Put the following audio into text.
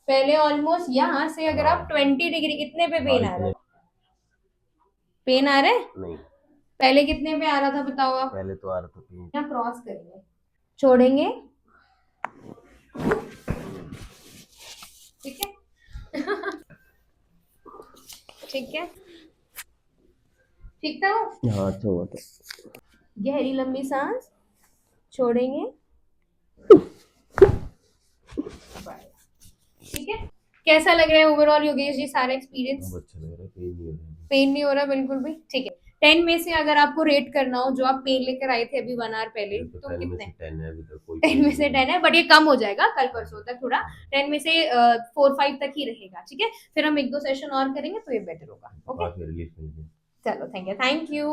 पहले ऑलमोस्ट यहाँ से अगर आप 20 डिग्री, कितने पे पेन आ रहा है? पेन आ रहा है? नहीं। पहले कितने पे आ रहा था बताओ आप? पहले तो आ रहा था पेन। यहाँ क्रॉस करेंगे, छोड़ेंगे, ठीक है। ठीक है, ठीक था वो? हाँ अच्छा हुआ था। गहरी लंबी सांस छोड़ेंगे, ठीक है। कैसा लग रहा है ओवरऑल योगेश जी सारा एक्सपीरियंस? अच्छा लग रहा है, पेन नहीं हो रहा। पेन नहीं हो रहा बिल्कुल भी, ठीक है। 10 में से अगर आपको रेट करना हो, जो आप पेन लेकर आए थे अभी 1 आवर पहले, तो कितने? 10 है, अभी तक कोई 10 में से 10 है, बट ये कम हो जाएगा कल परसों तक थोड़ा। 10 में से 4-5 तक ही रहेगा, ठीक है। फिर हम 1-2 सेशन और करेंगे तो ये बेटर होगा। ओके, चलो, थैंक यू, थैंक यू।